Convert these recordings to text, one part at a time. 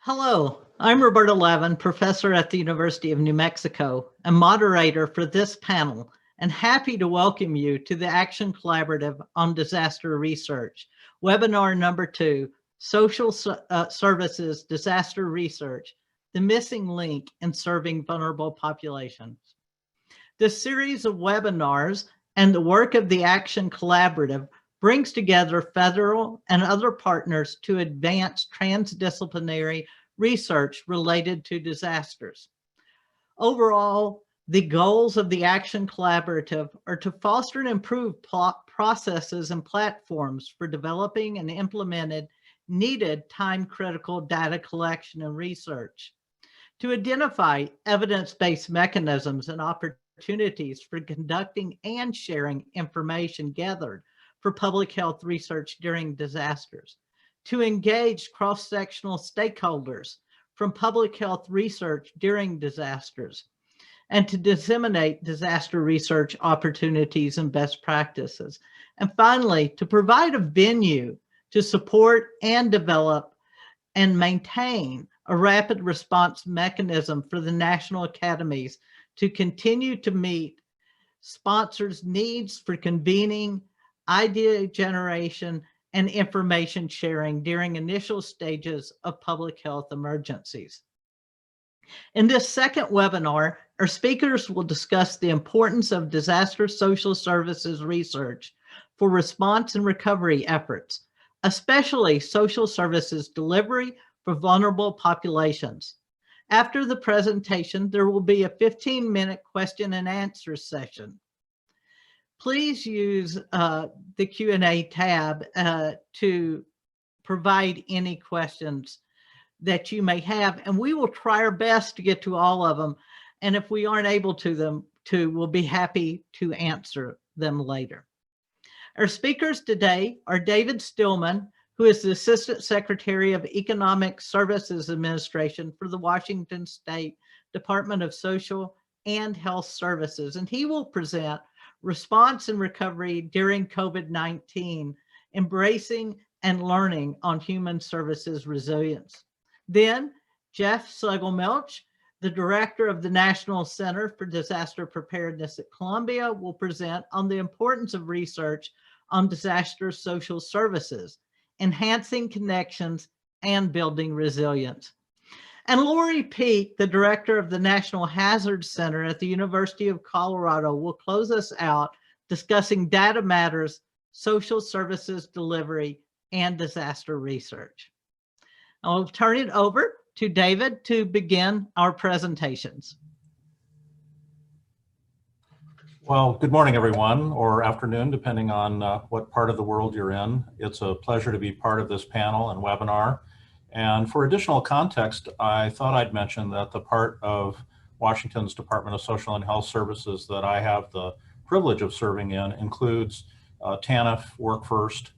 Hello, I'm Roberta Lavin, professor at the University of New Mexico and moderator for this panel, and happy to welcome you to the Action Collaborative on Disaster Research, webinar number 2, Social Services Disaster Research, the missing link in serving vulnerable populations. This series of webinars and the work of the Action Collaborative brings together federal and other partners to advance transdisciplinary research related to disasters. Overall, the goals of the Action Collaborative are to foster and improve processes and platforms for developing and implemented needed time-critical data collection and research, to identify evidence-based mechanisms and opportunities for conducting and sharing information gathered for public health research during disasters, to engage cross-sectional stakeholders from public health research during disasters, and to disseminate disaster research opportunities and best practices. And finally, to provide a venue to support and develop and maintain a rapid response mechanism for the national academies to continue to meet sponsors' needs for convening, idea generation, and information sharing during initial stages of public health emergencies. In this second webinar, our speakers will discuss the importance of disaster social services research for response and recovery efforts, especially social services delivery for vulnerable populations. After the presentation, there will be a 15-minute question and answer session. Please use the Q&A tab to provide any questions that you may have, and we will try our best to get to all of them. And if we aren't able to, we'll be happy to answer them later. Our speakers today are David Stillman, who is the Assistant Secretary of Economic Services Administration for the Washington State Department of Social and Health Services, and he will present Response and Recovery during COVID-19, Embracing and Learning on Human Services Resilience. Then Jeff Segal-Milch, the Director of the National Center for Disaster Preparedness at Columbia, will present on the importance of research on disaster social services, enhancing connections and building resilience. And Lori Peek, the Director of the National Hazards Center at the University of Colorado, will close us out discussing data matters, social services delivery, and disaster research. I'll turn it over to David to begin our presentations. Well, good morning, everyone, or afternoon, depending on what part of the world you're in. It's a pleasure to be part of this panel and webinar. And for additional context, I thought I'd mention that the part of Washington's Department of Social and Health Services that I have the privilege of serving in includes TANF, Work First,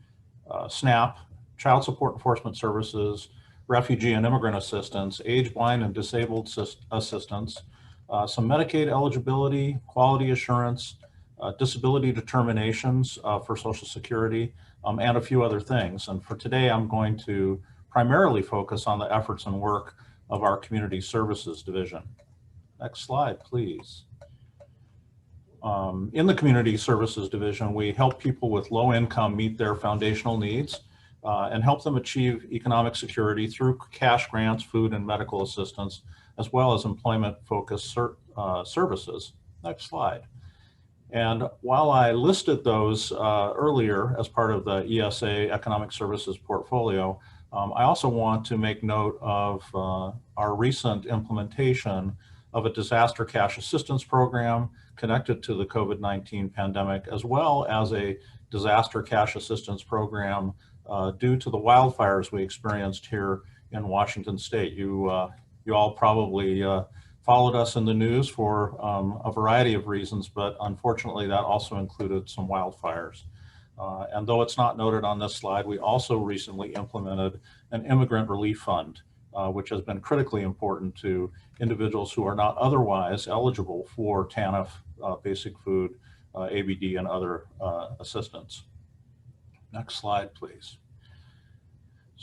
SNAP, Child Support Enforcement Services, Refugee and Immigrant Assistance, Age, Blind, and Disabled Assistance, some Medicaid eligibility, quality assurance, disability determinations for Social Security, and a few other things. And for today, I'm going to primarily focus on the efforts and work of our Community Services Division. Next slide, please. In the Community Services Division, we help people with low income meet their foundational needs and help them achieve economic security through cash grants, food and medical assistance, as well as employment-focused services. Next slide. And while I listed those earlier as part of the ESA Economic Services portfolio, I also want to make note of our recent implementation of a disaster cash assistance program connected to the COVID-19 pandemic, as well as a disaster cash assistance program due to the wildfires we experienced here in Washington State. You all probably followed us in the news for a variety of reasons, but unfortunately that also included some wildfires. And though it's not noted on this slide, we also recently implemented an immigrant relief fund, which has been critically important to individuals who are not otherwise eligible for TANF, basic food, ABD, and other assistance. Next slide, please.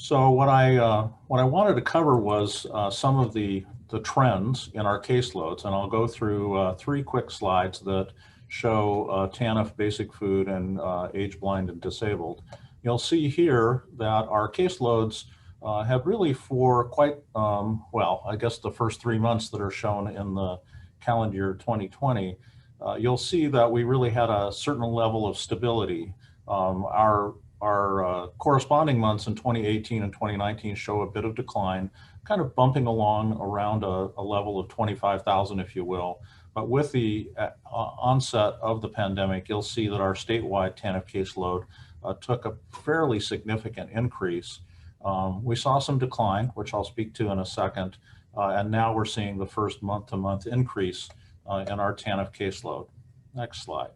So what I wanted to cover was some of the trends in our caseloads, and I'll go through 3 quick slides that show TANF, basic food, and age blind and disabled. You'll see here that our caseloads have really for quite, well, I guess the first 3 months that are shown in the calendar year 2020, you'll see that we really had a certain level of stability. Our corresponding months in 2018 and 2019 show a bit of decline, kind of bumping along around a level of 25,000, if you will. But with the onset of the pandemic, you'll see that our statewide TANF caseload took a fairly significant increase. We saw some decline, which I'll speak to in a second, and now we're seeing the first month-to-month increase in our TANF caseload. Next slide.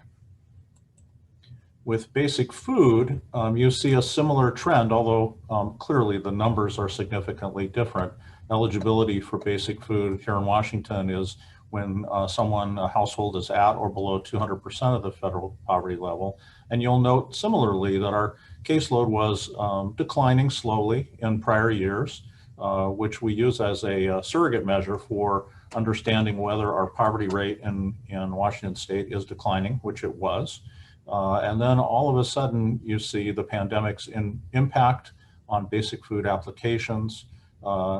With basic food, you see a similar trend, although clearly the numbers are significantly different. Eligibility for basic food here in Washington is when a household is at or below 200% of the federal poverty level. And you'll note similarly that our caseload was declining slowly in prior years, which we use as a surrogate measure for understanding whether our poverty rate in Washington state is declining, which it was. And then all of a sudden you see the pandemic's impact on basic food applications,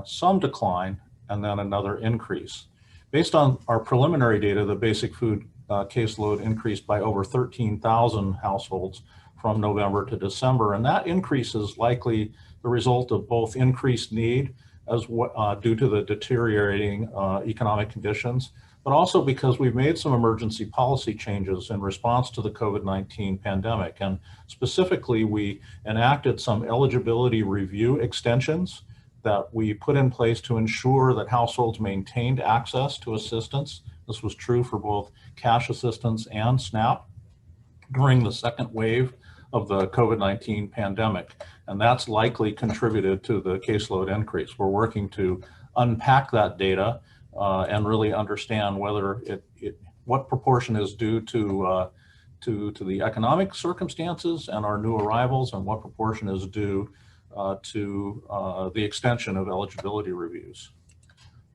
some decline, and then another increase. Based on our preliminary data, the basic food caseload increased by over 13,000 households from November to December. And that increase is likely the result of both increased need due to the deteriorating economic conditions, but also because we've made some emergency policy changes in response to the COVID-19 pandemic. And specifically, we enacted some eligibility review extensions that we put in place to ensure that households maintained access to assistance. This was true for both cash assistance and SNAP during the second wave of the COVID-19 pandemic. And that's likely contributed to the caseload increase. We're working to unpack that data and really understand whether what proportion is due to the economic circumstances and our new arrivals, and what proportion is due to the extension of eligibility reviews.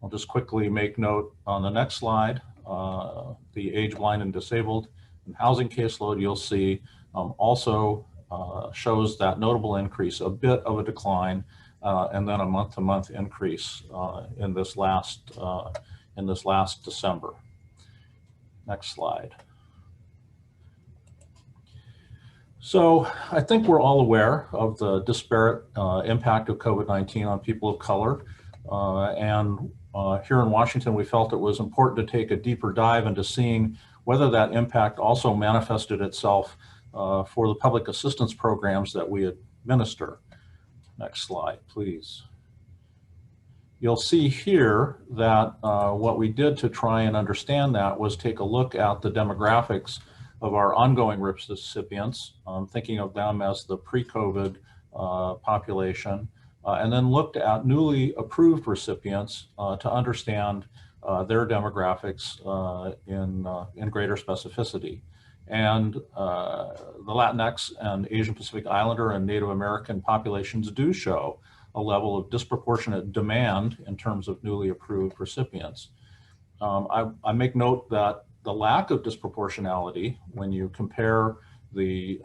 I'll just quickly make note on the next slide, the age blind and disabled and housing caseload, you'll see also shows that notable increase, a bit of a decline, and then a month-to-month increase in this last December. Next slide. So I think we're all aware of the disparate impact of COVID-19 on people of color. And here in Washington, we felt it was important to take a deeper dive into seeing whether that impact also manifested itself for the public assistance programs that we administer. Next slide, please. You'll see here that what we did to try and understand that was take a look at the demographics of our ongoing RIPS recipients, thinking of them as the pre-COVID population, and then looked at newly approved recipients to understand their demographics in greater specificity. And the Latinx and Asian Pacific Islander and Native American populations do show a level of disproportionate demand in terms of newly approved recipients. I make note that the lack of disproportionality when you compare the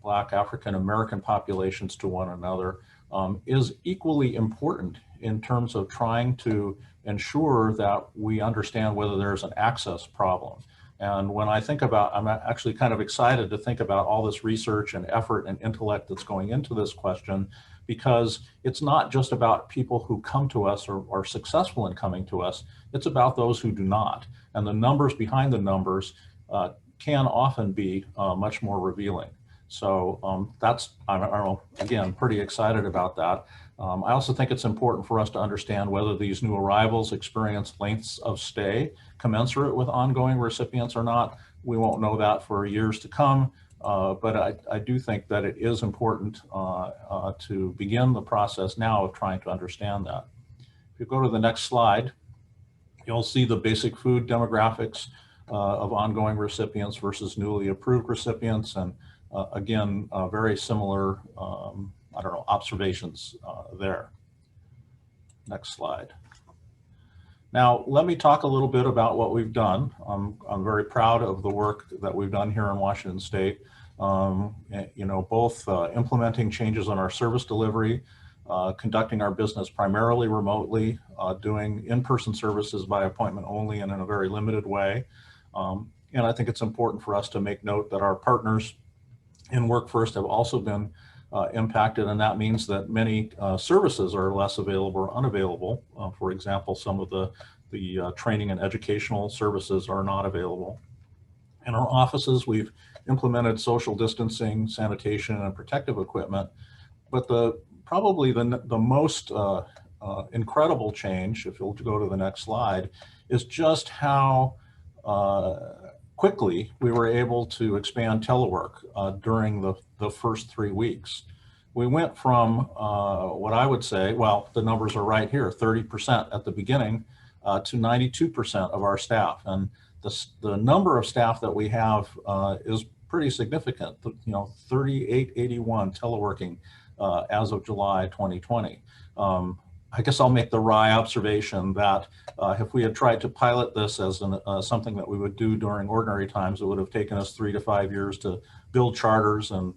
Black African American populations to one another is equally important in terms of trying to ensure that we understand whether there's an access problem. And when I think about, I'm actually kind of excited to think about all this research and effort and intellect that's going into this question, because it's not just about people who come to us or are successful in coming to us, it's about those who do not. And the numbers behind the numbers can often be much more revealing. So I'm again, pretty excited about that. I also think it's important for us to understand whether these new arrivals experience lengths of stay commensurate with ongoing recipients or not. We won't know that for years to come, but I do think that it is important to begin the process now of trying to understand that. If you go to the next slide, you'll see the basic food demographics of ongoing recipients versus newly approved recipients. And again, very similar I don't know, observations there. Next slide. Now, let me talk a little bit about what we've done. I'm very proud of the work that we've done here in Washington State. You know, both implementing changes on our service delivery, conducting our business primarily remotely, doing in-person services by appointment only and in a very limited way. And I think it's important for us to make note that our partners in Work First have also been impacted, and that means that many services are less available or unavailable. For example, some of the training and educational services are not available. In our offices, we've implemented social distancing, sanitation, and protective equipment, but probably the most incredible change, if you'll go to the next slide, is just how quickly we were able to expand telework during the first 3 weeks. We went from what I would say, well, the numbers are right here, 30% at the beginning to 92% of our staff. And the number of staff that we have is pretty significant, you know, 3881 teleworking as of July 2020. I guess I'll make the wry observation that if we had tried to pilot this as something that we would do during ordinary times, it would have taken us 3 to 5 years to build charters and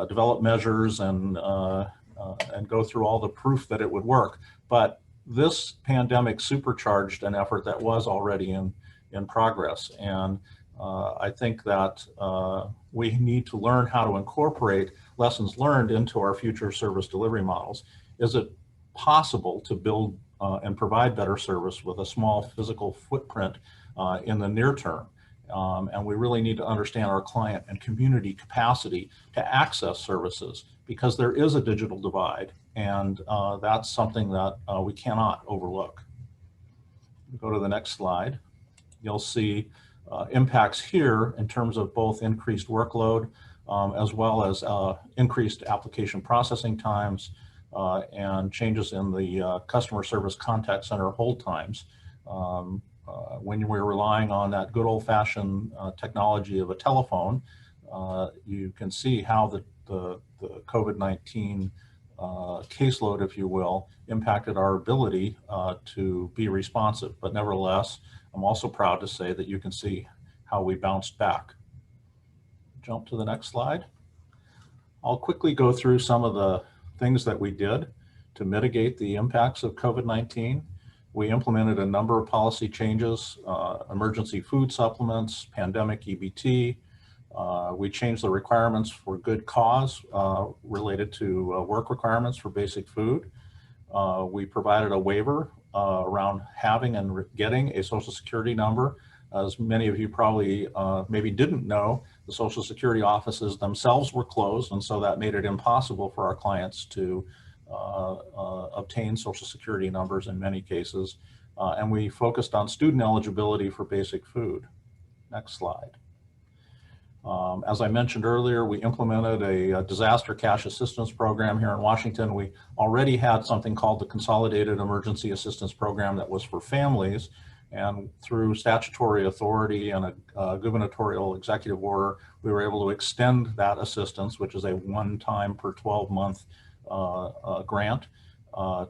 develop measures and go through all the proof that it would work. But this pandemic supercharged an effort that was already in progress. And I think that we need to learn how to incorporate lessons learned into our future service delivery models. Is it possible to build and provide better service with a small physical footprint in the near term? And we really need to understand our client and community capacity to access services, because there is a digital divide, and that's something that we cannot overlook. Go to the next slide. You'll see impacts here in terms of both increased workload as well as increased application processing times and changes in the customer service contact center hold times. When we're relying on that good old-fashioned technology of a telephone, you can see how the COVID-19 caseload, if you will, impacted our ability to be responsive. But nevertheless, I'm also proud to say that you can see how we bounced back. Jump to the next slide. I'll quickly go through some of the things that we did to mitigate the impacts of COVID-19. We implemented a number of policy changes, emergency food supplements, pandemic EBT. We changed the requirements for good cause related to work requirements for basic food. We provided a waiver around having and getting a Social Security number. As many of you probably maybe didn't know, the Social Security offices themselves were closed, and so that made it impossible for our clients to obtain Social Security numbers in many cases. And we focused on student eligibility for basic food. Next slide. As I mentioned earlier, we implemented a disaster cash assistance program here in Washington. We already had something called the Consolidated Emergency Assistance Program that was for families. And through statutory authority and a gubernatorial executive order, we were able to extend that assistance, which is a one-time per 12-month grant,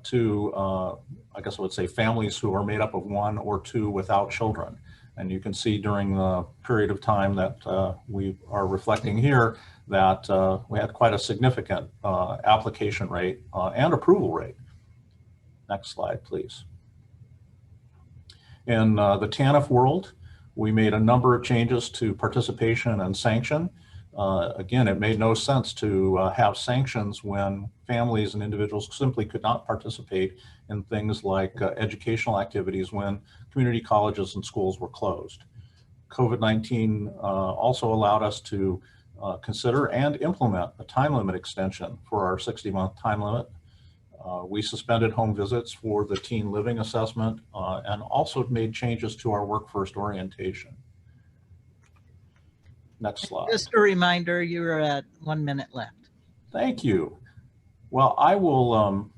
to, I guess I would say, families who are made up of 1 or 2 without children. And you can see during the period of time that we are reflecting here that we had quite a significant application rate and approval rate. Next slide, please. In the TANF world, we made a number of changes to participation and sanction. Again, it made no sense to have sanctions when families and individuals simply could not participate in things like educational activities when community colleges and schools were closed. COVID-19 also allowed us to consider and implement a time limit extension for our 60-month time limit. We suspended home visits for the teen living assessment and also made changes to our Work First orientation. Next slide. Just a reminder, you're at 1 minute left. Thank you. Well, I will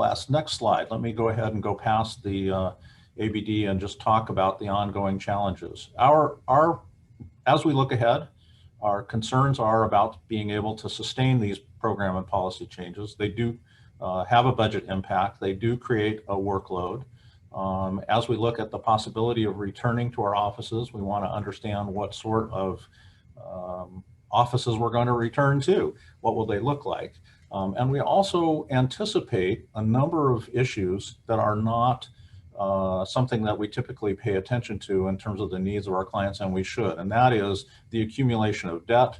ask next slide. Let me go ahead and go past the ABD and just talk about the ongoing challenges. As we look ahead, our concerns are about being able to sustain these program and policy changes. They do have a budget impact. They do create a workload. As we look at the possibility of returning to our offices, we want to understand what sort of offices we're going to return to. What will they look like? And we also anticipate a number of issues that are not something that we typically pay attention to in terms of the needs of our clients, and we should. And that is the accumulation of debt,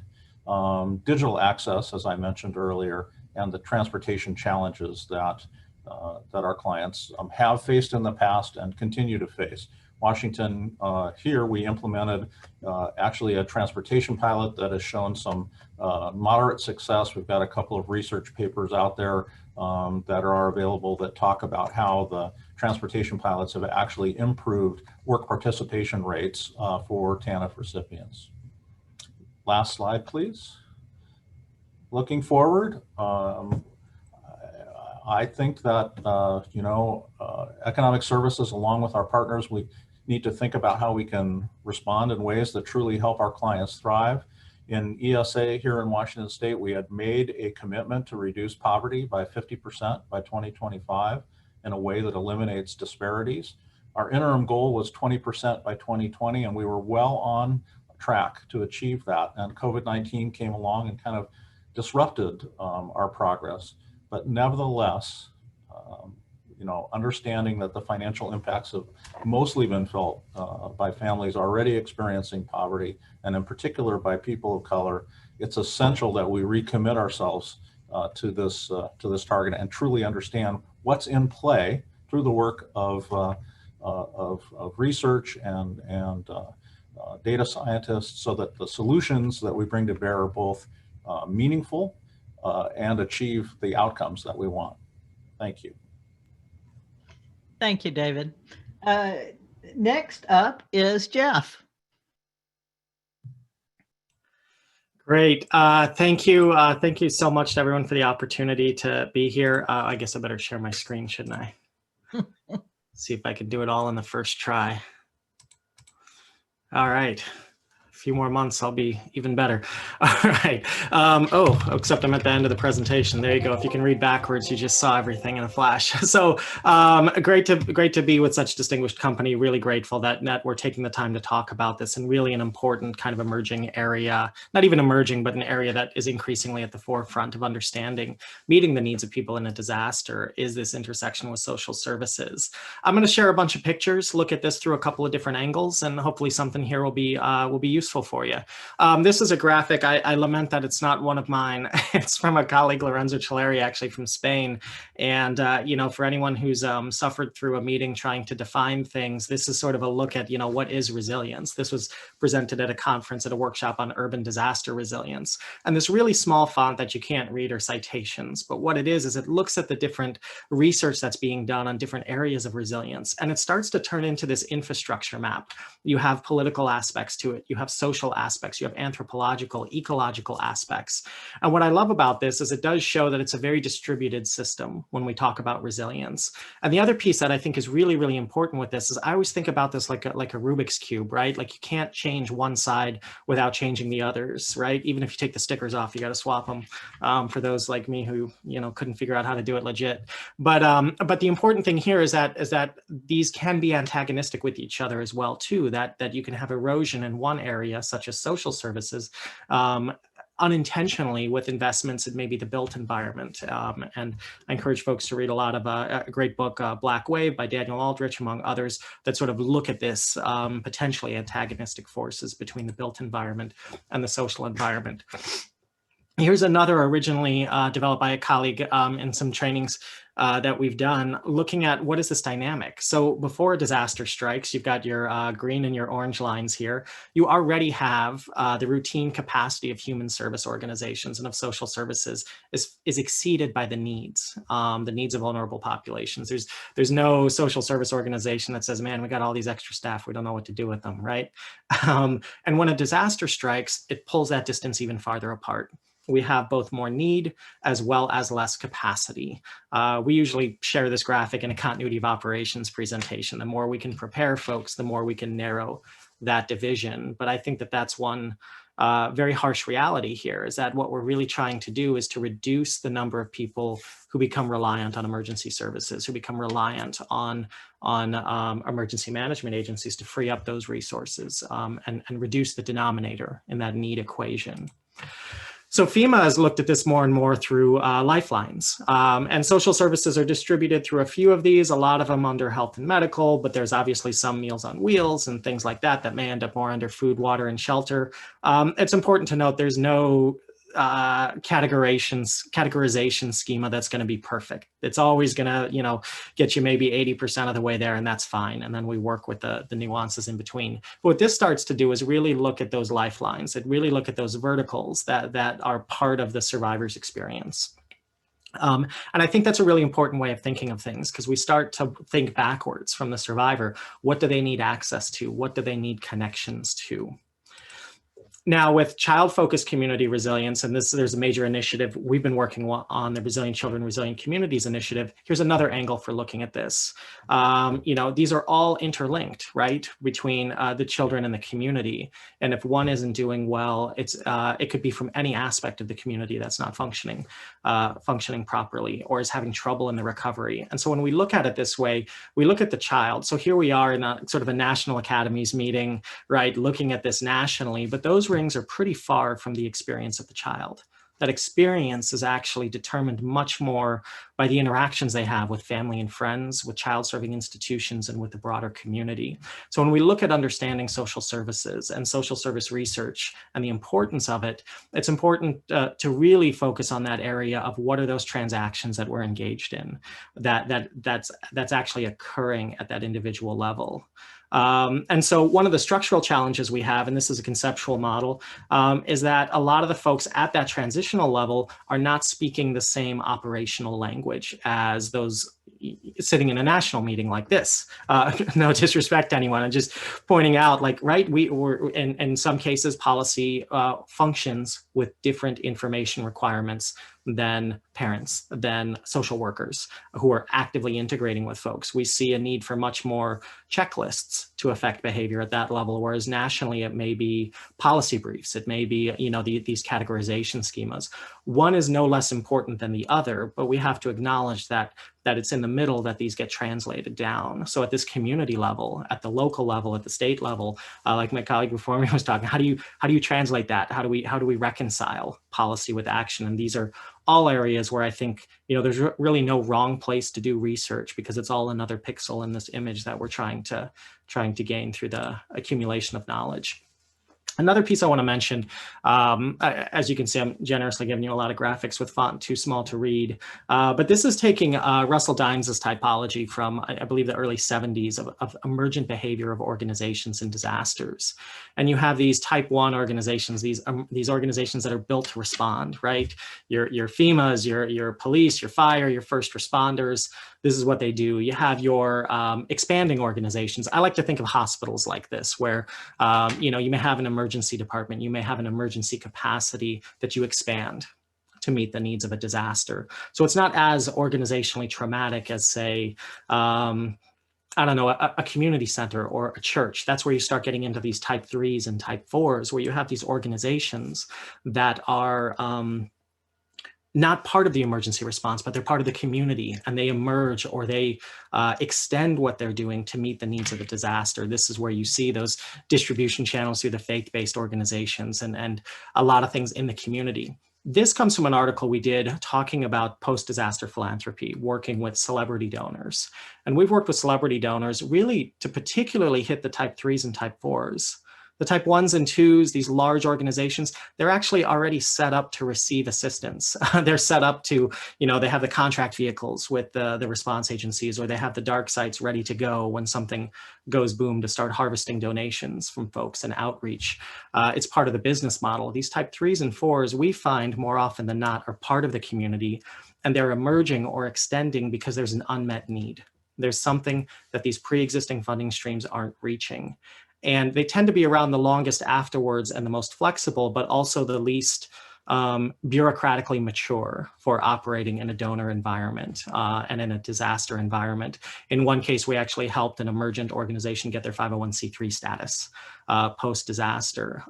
digital access, as I mentioned earlier, and the transportation challenges that our clients have faced in the past and continue to face. Washington, here we implemented actually a transportation pilot that has shown some moderate success. We've got a couple of research papers out there that are available that talk about how the transportation pilots have actually improved work participation rates for TANF recipients. Last slide, please. Looking forward, I think that, economic services, along with our partners, we need to think about how we can respond in ways that truly help our clients thrive. In ESA here in Washington State, we had made a commitment to reduce poverty by 50% by 2025 in a way that eliminates disparities. Our interim goal was 20% by 2020, and we were well on track to achieve that. And COVID-19 came along and kind of disrupted our progress. But nevertheless, understanding that the financial impacts have mostly been felt by families already experiencing poverty, and in particular by people of color, it's essential that we recommit ourselves to this target and truly understand what's in play through the work of research and data scientists, so that the solutions that we bring to bear are both meaningful and achieve the outcomes that we want. Thank you. Thank you, David. Next up is Jeff. Great. Thank you. Thank you so much to everyone for the opportunity to be here. I guess I better share my screen, shouldn't I? See if I can do it all in the first try. All right. A few more months, I'll be even better. All right. Except I'm at the end of the presentation. There you go. If you can read backwards, you just saw everything in a flash. So great to be with such distinguished company. Really grateful that we're taking the time to talk about this, and really an important kind of emerging area, not even emerging, but an area that is increasingly at the forefront of understanding meeting the needs of people in a disaster is this intersection with social services. I'm going to share a bunch of pictures, look at this through a couple of different angles, and hopefully something here will be useful for you. This is a graphic. I lament that it's not one of mine. It's from a colleague, Lorenzo Cileri, actually from Spain. And, for anyone who's suffered through a meeting trying to define things, this is sort of a look at, what is resilience? This was presented at a conference at a workshop on urban disaster resilience. And this really small font that you can't read are citations. But what it is it looks at the different research that's being done on different areas of resilience. And it starts to turn into this infrastructure map. You have political aspects to it. You have social aspects, you have anthropological, ecological aspects. And what I love about this is it does show that it's a very distributed system when we talk about resilience. And the other piece that I think is really, really important with this is I always think about this like a Rubik's Cube, right? Like you can't change one side without changing the others, right? Even if you take the stickers off, you got to swap them for those like me who, couldn't figure out how to do it legit. But the important thing here is that these can be antagonistic with each other as well, too, that you can have erosion in one area, such as social services, unintentionally with investments in maybe the built environment. And I encourage folks to read a lot of a great book, Black Wave by Daniel Aldrich, among others, that sort of look at this potentially antagonistic forces between the built environment and the social environment. Here's another originally developed by a colleague in some trainings that we've done, looking at what is this dynamic. So before a disaster strikes, you've got your green and your orange lines here. You already have the routine capacity of human service organizations and of social services is exceeded by the needs of vulnerable populations. There's no social service organization that says, man, we got all these extra staff, we don't know what to do with them, right? And when a disaster strikes, it pulls that distance even farther apart. We have both more need as well as less capacity. We usually share this graphic in a continuity of operations presentation. The more we can prepare folks, the more we can narrow that division. But I think that that's one very harsh reality here, is that what we're really trying to do is to reduce the number of people who become reliant on emergency services, who become reliant on emergency management agencies, to free up those resources and reduce the denominator in that need equation. So FEMA has looked at this more and more through lifelines, and social services are distributed through a few of these, a lot of them under health and medical, but there's obviously some Meals on Wheels and things like that that may end up more under food, water, and shelter. It's important to note there's no categorization schema that's going to be perfect. It's always going to, get you maybe 80% of the way there, and that's fine. And then we work with the nuances in between. But what this starts to do is really look at those lifelines, and really look at those verticals that are part of the survivor's experience. And I think that's a really important way of thinking of things, because we start to think backwards from the survivor. What do they need access to? What do they need connections to? Now, with child-focused community resilience, and there's a major initiative we've been working on, the Resilient Children, Resilient Communities initiative. Here's another angle for looking at this. These are all interlinked, right, between the children and the community. And if one isn't doing well, it could be from any aspect of the community that's not functioning properly, or is having trouble in the recovery. And so when we look at it this way, we look at the child. So here we are in a sort of a national academies meeting, right, looking at this nationally, but those rings are pretty far from the experience of the child. That experience is actually determined much more by the interactions they have with family and friends, with child serving institutions, and with the broader community. So when we look at understanding social services and social service research and the importance of it, it's important to really focus on that area of what are those transactions that we're engaged in, that's actually occurring at that individual level. And so one of the structural challenges we have, and this is a conceptual model, is that a lot of the folks at that transitional level are not speaking the same operational language as those sitting in a national meeting like this. No disrespect to anyone, I'm just pointing out, like, right, we're in some cases policy functions with different information requirements than parents, than social workers who are actively integrating with folks. We see a need for much more checklists to affect behavior at that level, whereas nationally it may be policy briefs, it may be these categorization schemas. One is no less important than the other, but we have to acknowledge that it's in the middle that these get translated down. So at this community level, at the local level, at the state level, like my colleague before me was talking, how do you translate that? How do we reconcile policy with action? And these are all areas where I think there's really no wrong place to do research, because it's all another pixel in this image that we're trying to gain through the accumulation of knowledge. Another piece I want to mention, as you can see, I'm generously giving you a lot of graphics with font too small to read, but this is taking Russell Dines' typology from, I believe, the early 70s of emergent behavior of organizations in disasters. And you have these type 1 organizations, these organizations that are built to respond, right? Your FEMAs, your police, your fire, your first responders. This is what they do. You have your expanding organizations. I like to think of hospitals like this, where you may have an emergency department, you may have an emergency capacity that you expand to meet the needs of a disaster. So it's not as organizationally traumatic as, say, a community center or a church. That's where you start getting into these type 3s and type 4s, where you have these organizations that are not part of the emergency response, but they're part of the community, and they emerge or they extend what they're doing to meet the needs of the disaster. This is where you see those distribution channels through the faith-based organizations and a lot of things in the community. This comes from an article we did talking about post-disaster philanthropy, working with celebrity donors. And we've worked with celebrity donors really to particularly hit the type 3s and type 4s. The type 1s and 2s, these large organizations, they're actually already set up to receive assistance. They're set up to, they have the contract vehicles with the response agencies, or they have the dark sites ready to go when something goes boom, to start harvesting donations from folks and outreach. It's part of the business model. These type 3s and 4s, we find more often than not, are part of the community, and they're emerging or extending because there's an unmet need. There's something that these pre-existing funding streams aren't reaching. And they tend to be around the longest afterwards and the most flexible, but also the least bureaucratically mature for operating in a donor environment and in a disaster environment. In one case, we actually helped an emergent organization get their 501c3 status post-disaster.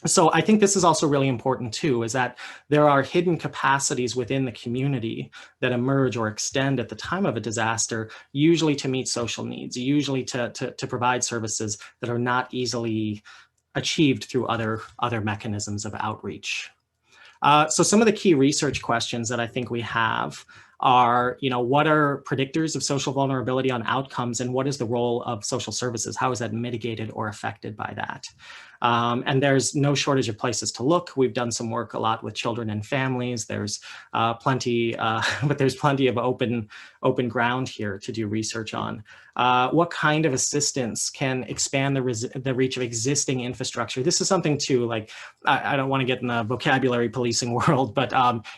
So I think this is also really important too, is that there are hidden capacities within the community that emerge or extend at the time of a disaster, usually to meet social needs, usually to provide services that are not easily achieved through other mechanisms of outreach. So some of the key research questions that I think we have are, what are predictors of social vulnerability on outcomes, and what is the role of social services? How is that mitigated or affected by that? And there's no shortage of places to look. We've done some work a lot with children and families. There's plenty, but there's plenty of open ground here to do research on. What kind of assistance can expand the reach of existing infrastructure? This is something too, like, I don't want to get in the vocabulary policing world, but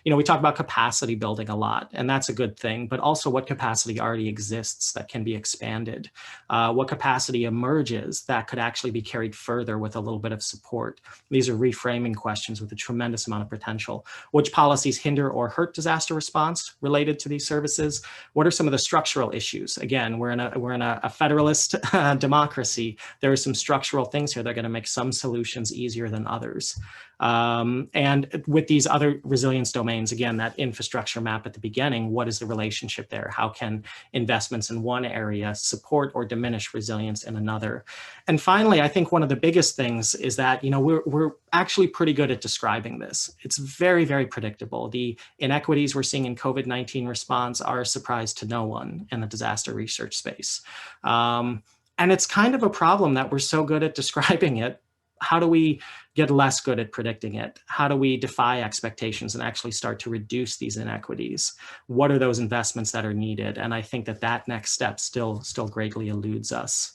we talk about capacity building a lot, and that's a good thing, but also what capacity already exists that can be expanded? What capacity emerges that could actually be carried further with a little bit of support? These are reframing questions with a tremendous amount of potential. Which policies hinder or hurt disaster response related to these services? What are some of the structural issues? Again, we're in a federalist democracy. There are some structural things here that are going to make some solutions easier than others. And with these other resilience domains, again, that infrastructure map at the beginning, what is the relationship there? How can investments in one area support or diminish resilience in another? And finally, I think one of the biggest things is that, we're actually pretty good at describing this. It's very, very predictable. The inequities we're seeing in COVID-19 response are a surprise to no one in the disaster research space. And it's kind of a problem that we're so good at describing it. How do we get less good at predicting it? How do we defy expectations and actually start to reduce these inequities? What are those investments that are needed? And I think that next step still greatly eludes us.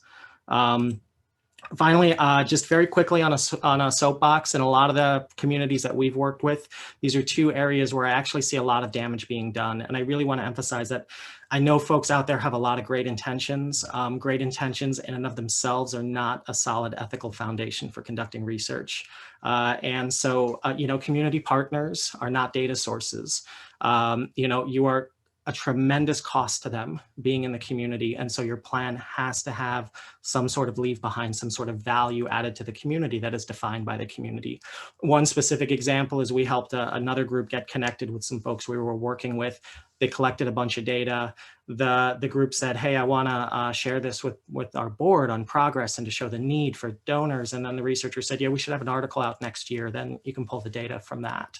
Finally, just very quickly on a soapbox, in a lot of the communities that we've worked with, these are two areas where I actually see a lot of damage being done. And I really want to emphasize that I know folks out there have a lot of great intentions. Great intentions in and of themselves are not a solid ethical foundation for conducting research. And so, community partners are not data sources. You are a tremendous cost to them being in the community. And so your plan has to have some sort of leave behind, some sort of value added to the community that is defined by the community. One specific example is we helped another group get connected with some folks we were working with. They collected a bunch of data. The group said, hey, I wanna share this with our board on progress and to show the need for donors. And then the researcher said, yeah, we should have an article out next year. Then you can pull the data from that.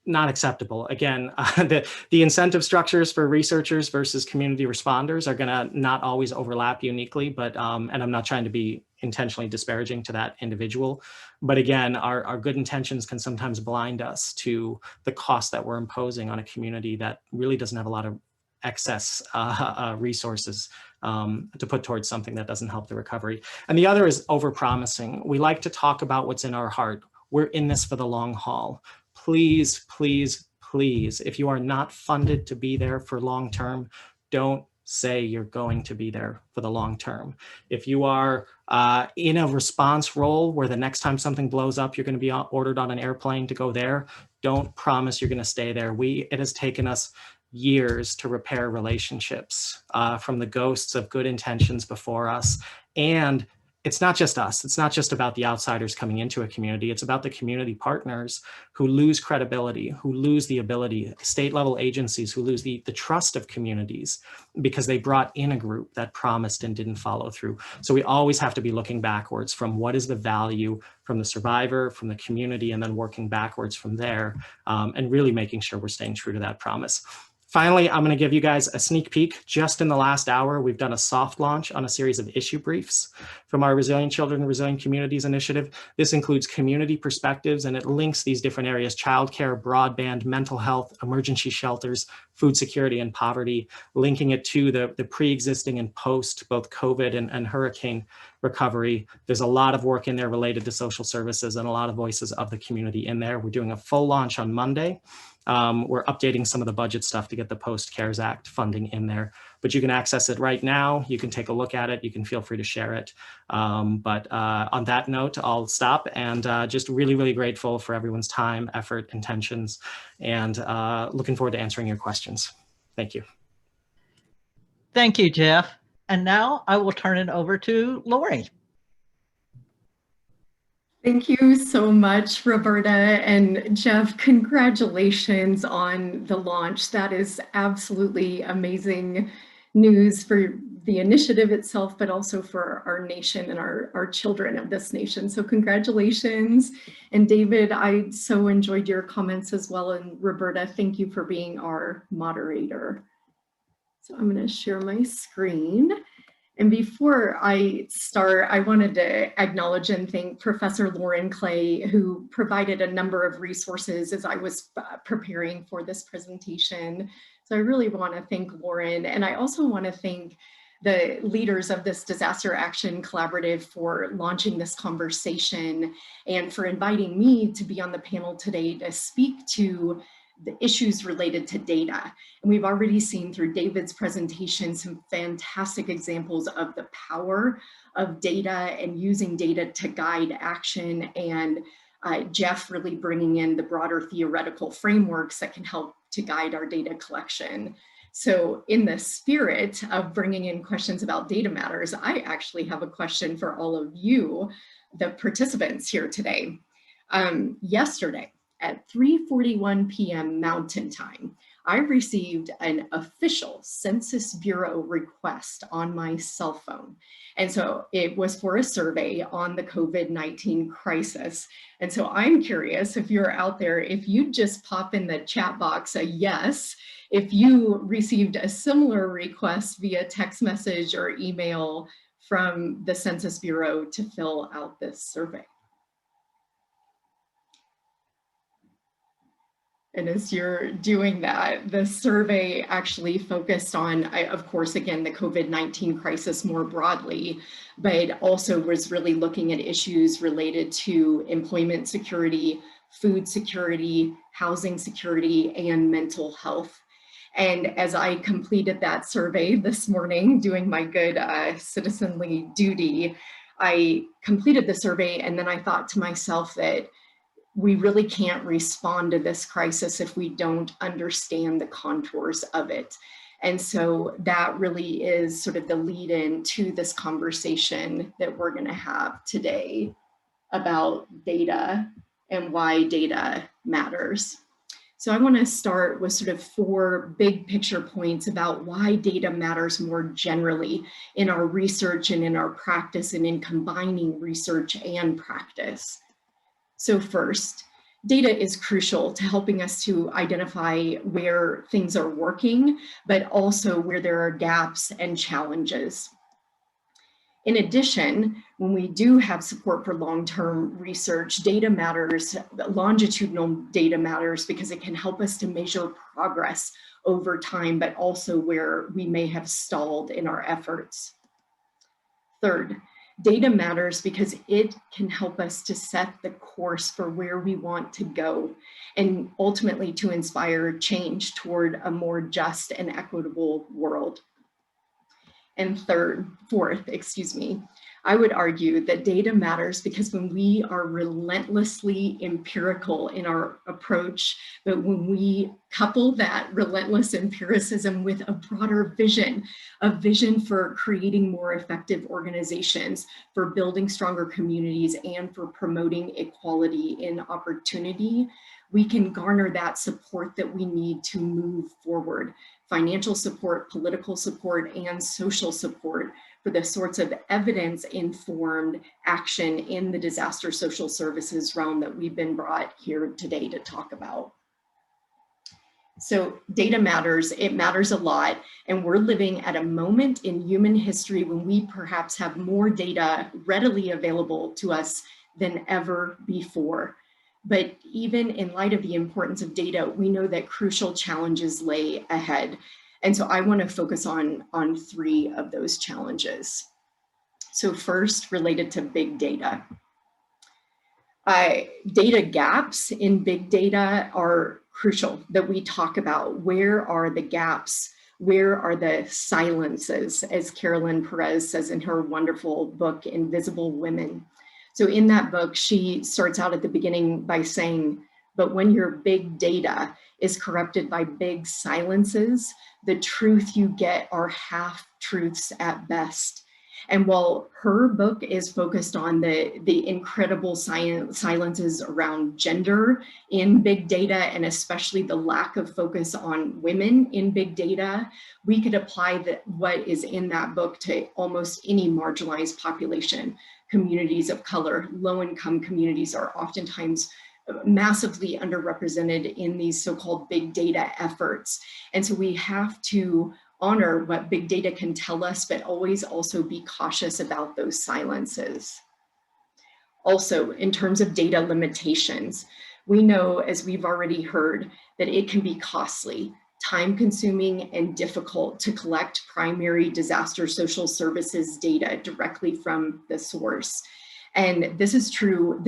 Not acceptable. Again, the incentive structures for researchers versus community responders are going to not always overlap uniquely, but and I'm not trying to be intentionally disparaging to that individual, but again, our good intentions can sometimes blind us to the cost that we're imposing on a community that really doesn't have a lot of excess resources to put towards something that doesn't help the recovery. And the other is overpromising. We like to talk about what's in our heart. We're in this for the long haul. Please, please, please, if you are not funded to be there for long term, don't say you're going to be there for the long term. If you are in a response role where the next time something blows up, you're going to be ordered on an airplane to go there, don't promise you're going to stay there. It has taken us years to repair relationships from the ghosts of good intentions before us. And it's not just us. It's not just about the outsiders coming into a community. It's about the community partners who lose credibility, who lose the ability, state level agencies who lose the trust of communities because they brought in a group that promised and didn't follow through. So we always have to be looking backwards from what is the value from the survivor, from the community, and then working backwards from there and really making sure we're staying true to that promise. Finally, I'm going to give you guys a sneak peek. Just in the last hour, we've done a soft launch on a series of issue briefs from our Resilient Children, Resilient Communities initiative. This includes community perspectives, and it links these different areas: childcare, broadband, mental health, emergency shelters, food security, and poverty, linking it to the pre-existing and post both COVID and hurricane recovery. There's a lot of work in there related to social services and a lot of voices of the community in there. We're doing a full launch on Monday. We're updating some of the budget stuff to get the post-CARES Act funding in there, but you can access it right now. You can take a look at it. You can feel free to share it. But on that note, I'll stop and just really, really grateful for everyone's time, effort, intentions, and looking forward to answering your questions. Thank you. Thank you, Jeff. And now I will turn it over to Lori. Thank you so much, Roberta and Jeff. Congratulations on the launch. That is absolutely amazing news for the initiative itself, but also for our nation and our children of this nation. So congratulations. And David, I so enjoyed your comments as well. And Roberta, thank you for being our moderator. So I'm going to share my screen. And before I start, I wanted to acknowledge and thank Professor Lauren Clay, who provided a number of resources as I was preparing for this presentation. So I really want to thank Lauren. And I also want to thank the leaders of this Disaster Action Collaborative for launching this conversation and for inviting me to be on the panel today to speak to the issues related to data. And we've already seen through David's presentation some fantastic examples of the power of data and using data to guide action, and Jeff really bringing in the broader theoretical frameworks that can help to guide our data collection. So in the spirit of bringing in questions about data matters, I actually have a question for all of you, the participants here today. Yesterday, at 3:41 p.m. Mountain Time, I received an official Census Bureau request on my cell phone. And so it was for a survey on the COVID-19 crisis. And so I'm curious if you're out there, if you just pop in the chat box a yes, if you received a similar request via text message or email from the Census Bureau to fill out this survey. And as you're doing that, the survey actually focused on, of course, again, the COVID-19 crisis more broadly, but also was really looking at issues related to employment security, food security, housing security, and mental health. And as I completed that survey this morning, doing my good citizenly duty, I completed the survey, and then I thought to myself that we really can't respond to this crisis if we don't understand the contours of it. And so that really is sort of the lead in to this conversation that we're going to have today about data and why data matters. So I want to start with sort of 4 big picture points about why data matters more generally in our research and in our practice and in combining research and practice. So first, data is crucial to helping us to identify where things are working, but also where there are gaps and challenges. In addition, when we do have support for long-term research, data matters, longitudinal data matters because it can help us to measure progress over time, but also where we may have stalled in our efforts. Third, data matters because it can help us to set the course for where we want to go and ultimately to inspire change toward a more just and equitable world. And fourth, I would argue that data matters because when we are relentlessly empirical in our approach, but when we couple that relentless empiricism with a broader vision, a vision for creating more effective organizations, for building stronger communities, and for promoting equality in opportunity, we can garner that support that we need to move forward. Financial support, political support, and social support for the sorts of evidence-informed action in the disaster social services realm that we've been brought here today to talk about. So data matters, it matters a lot, and we're living at a moment in human history when we perhaps have more data readily available to us than ever before. But even in light of the importance of data, we know that crucial challenges lay ahead. And so I want to focus on 3 of those challenges. So first, related to big data. Data gaps in big data are crucial that we talk about. Where are the gaps? Where are the silences, as Carolyn Perez says in her wonderful book, Invisible Women? So in that book, she starts out at the beginning by saying, but when your big data is corrupted by big silences, the truth you get are half truths at best. And while her book is focused on the incredible silences around gender in big data, and especially the lack of focus on women in big data, we could apply what is in that book to almost any marginalized population. Communities of color, low-income communities are oftentimes massively underrepresented in these so-called big data efforts. And so we have to honor what big data can tell us, but always also be cautious about those silences. Also, in terms of data limitations, we know, as we've already heard, that it can be costly, time-consuming, and difficult to collect primary disaster social services data directly from the source. And this is true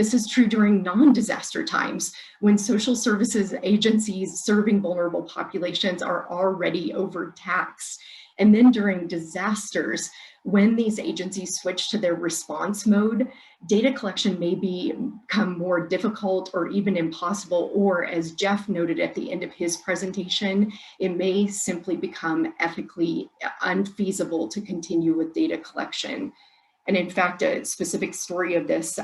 during non-disaster times, when social services agencies serving vulnerable populations are already overtaxed. And then during disasters, when these agencies switch to their response mode, data collection may become more difficult or even impossible, or as Jeff noted at the end of his presentation, it may simply become ethically unfeasible to continue with data collection. And in fact, a specific story of this,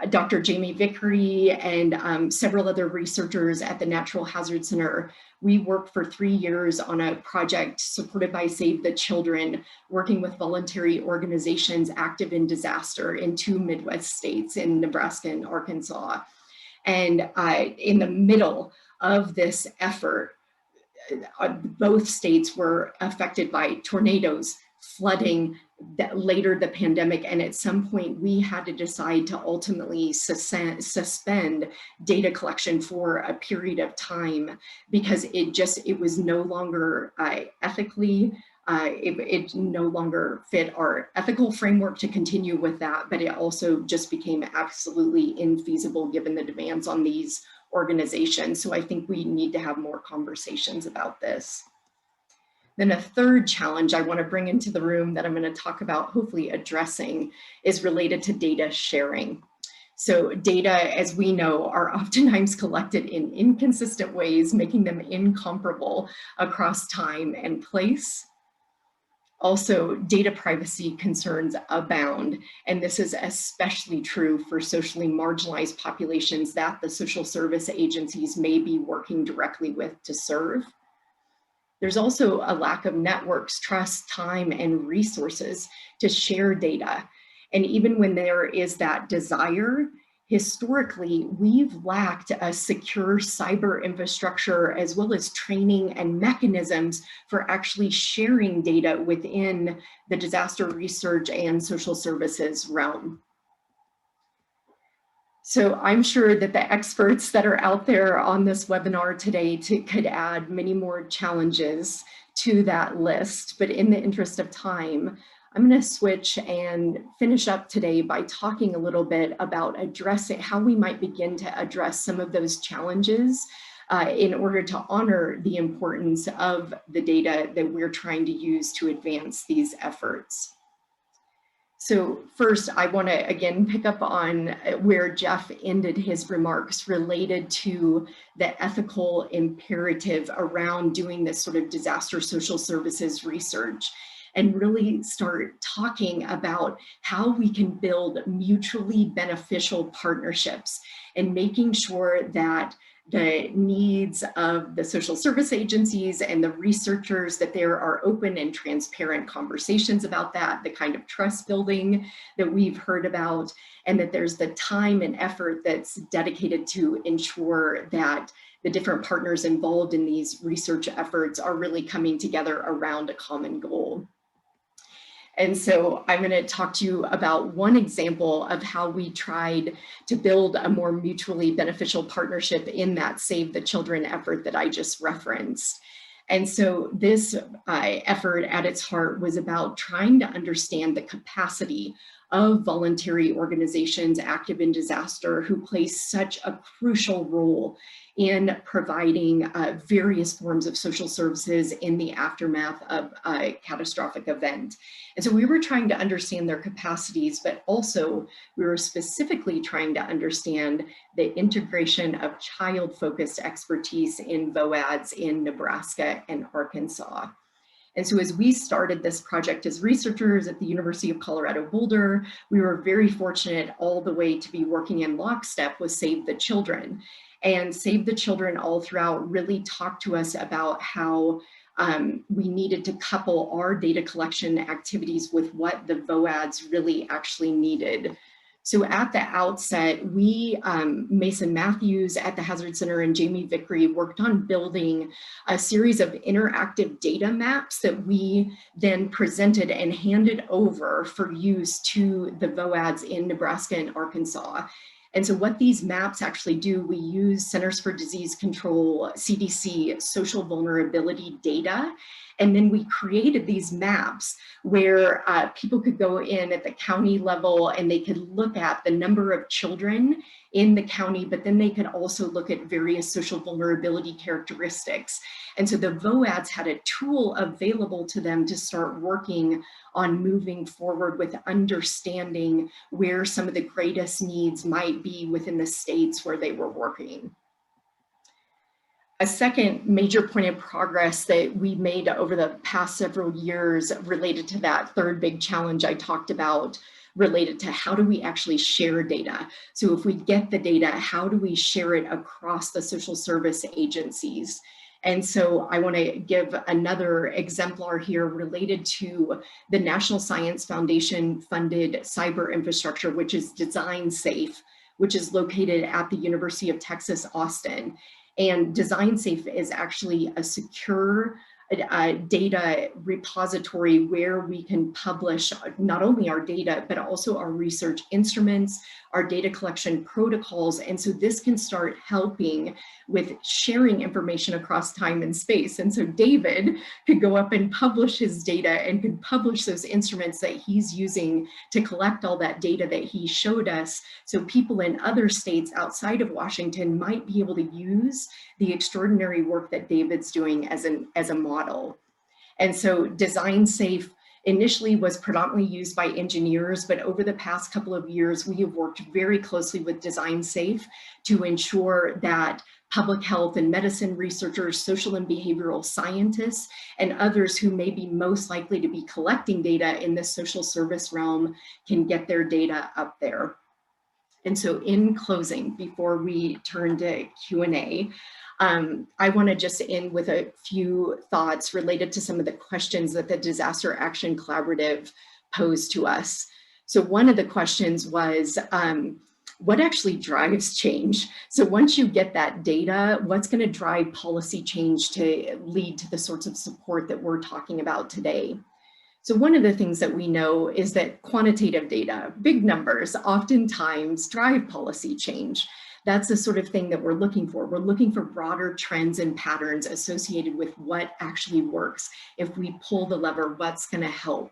Dr. Jamie Vickery and several other researchers at the Natural Hazard Center, we worked for 3 years on a project supported by Save the Children, working with voluntary organizations active in disaster in 2 Midwest states, in Nebraska and Arkansas. And in the middle of this effort, both states were affected by tornadoes, flooding, later the pandemic, and at some point we had to decide to ultimately suspend data collection for a period of time, because it was no longer ethically, it no longer fit our ethical framework to continue with that, but it also just became absolutely infeasible given the demands on these organizations. So I think we need to have more conversations about this. Then a third challenge I want to bring into the room that I'm going to talk about, hopefully addressing, is related to data sharing. So data, as we know, are oftentimes collected in inconsistent ways, making them incomparable across time and place. Also, data privacy concerns abound, and this is especially true for socially marginalized populations that the social service agencies may be working directly with to serve. There's also a lack of networks, trust, time, and resources to share data. And even when there is that desire, historically, we've lacked a secure cyber infrastructure as well as training and mechanisms for actually sharing data within the disaster research and social services realm. So I'm sure that the experts that are out there on this webinar today could add many more challenges to that list, but in the interest of time, I'm going to switch and finish up today by talking a little bit about addressing how we might begin to address some of those challenges in order to honor the importance of the data that we're trying to use to advance these efforts. So first, I want to again pick up on where Jeff ended his remarks related to the ethical imperative around doing this sort of disaster social services research, and really start talking about how we can build mutually beneficial partnerships and making sure that the needs of the social service agencies and the researchers, that there are open and transparent conversations about that, the kind of trust building that we've heard about, and that there's the time and effort that's dedicated to ensure that the different partners involved in these research efforts are really coming together around a common goal. And so I'm going to talk to you about one example of how we tried to build a more mutually beneficial partnership in that Save the Children effort that I just referenced. And so this effort at its heart was about trying to understand the capacity of voluntary organizations active in disaster who play such a crucial role in providing various forms of social services in the aftermath of a catastrophic event. And so we were trying to understand their capacities, but also we were specifically trying to understand the integration of child-focused expertise in VOADs in Nebraska and Arkansas. And so as we started this project as researchers at the University of Colorado Boulder, we were very fortunate all the way to be working in lockstep with Save the Children. And Save the Children all throughout really talked to us about how we needed to couple our data collection activities with what the VOADs really actually needed. So at the outset, we, Mason Matthews at the Hazard Center and Jamie Vickery worked on building a series of interactive data maps that we then presented and handed over for use to the VOADs in Nebraska and Arkansas. And so what these maps actually do, we use Centers for Disease Control, CDC, social vulnerability data. And then we created these maps where people could go in at the county level and they could look at the number of children in the county, but then they could also look at various social vulnerability characteristics. And so the VOADs had a tool available to them to start working on moving forward with understanding where some of the greatest needs might be within the states where they were working. A second major point of progress that we made over the past several years related to that third big challenge I talked about, related to how do we actually share data? So if we get the data, how do we share it across the social service agencies? And so I want to give another exemplar here related to the National Science Foundation funded cyber infrastructure, which is DesignSafe, which is located at the University of Texas, Austin. And DesignSafe is actually a secure data repository where we can publish not only our data, but also our research instruments, our data collection protocols. And so this can start helping with sharing information across time and space. And so David could go up and publish his data and could publish those instruments that he's using to collect all that data that he showed us. So people in other states outside of Washington might be able to use the extraordinary work that David's doing as a model. And so DesignSafe initially was predominantly used by engineers, but over the past couple of years, we have worked very closely with DesignSafe to ensure that public health and medicine researchers, social and behavioral scientists, and others who may be most likely to be collecting data in the social service realm can get their data up there. And so in closing, before we turn to Q&A, I want to just end with a few thoughts related to some of the questions that the Disaster Action Collaborative posed to us. So one of the questions was, what actually drives change? So once you get that data, what's going to drive policy change to lead to the sorts of support that we're talking about today? So one of the things that we know is that quantitative data, big numbers, oftentimes drive policy change. That's the sort of thing that we're looking for. We're looking for broader trends and patterns associated with what actually works. If we pull the lever, what's going to help?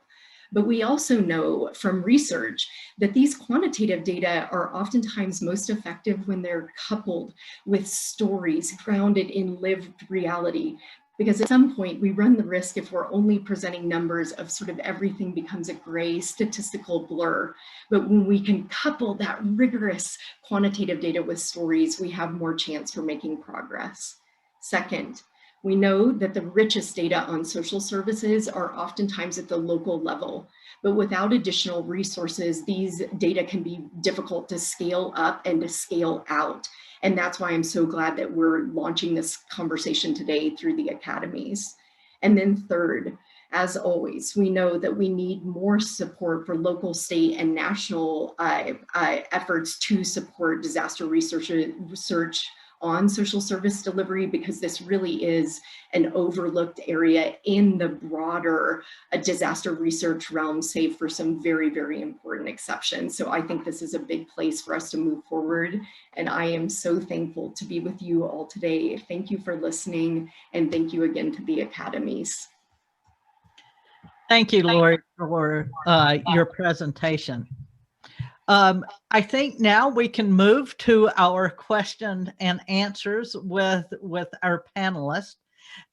But we also know from research that these quantitative data are oftentimes most effective when they're coupled with stories grounded in lived reality. Because at some point we run the risk, if we're only presenting numbers, of sort of everything becomes a gray statistical blur. But when we can couple that rigorous quantitative data with stories, we have more chance for making progress. Second, we know that the richest data on social services are oftentimes at the local level, but without additional resources, these data can be difficult to scale up and to scale out. And that's why I'm so glad that we're launching this conversation today through the academies. And then third, as always, we know that we need more support for local, state, and national efforts to support disaster research on social service delivery, because this really is an overlooked area in the broader disaster research realm, save for some very, very important exceptions. So I think this is a big place for us to move forward. And I am so thankful to be with you all today. Thank you for listening. And thank you again to the academies. Thank you, Lori, for your presentation. I think now we can move to our question and answers with our panelists.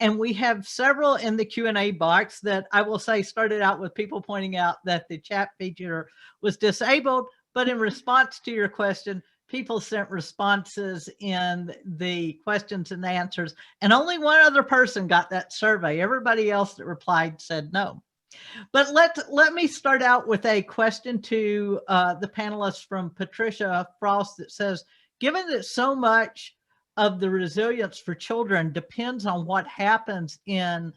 And we have several in the Q&A box that I will say started out with people pointing out that the chat feature was disabled, but in response to your question, people sent responses in the questions and answers, and only one other person got that survey. Everybody else that replied said no. But let me start out with a question to the panelists from Patricia Frost that says, given that so much of the resilience for children depends on what happens in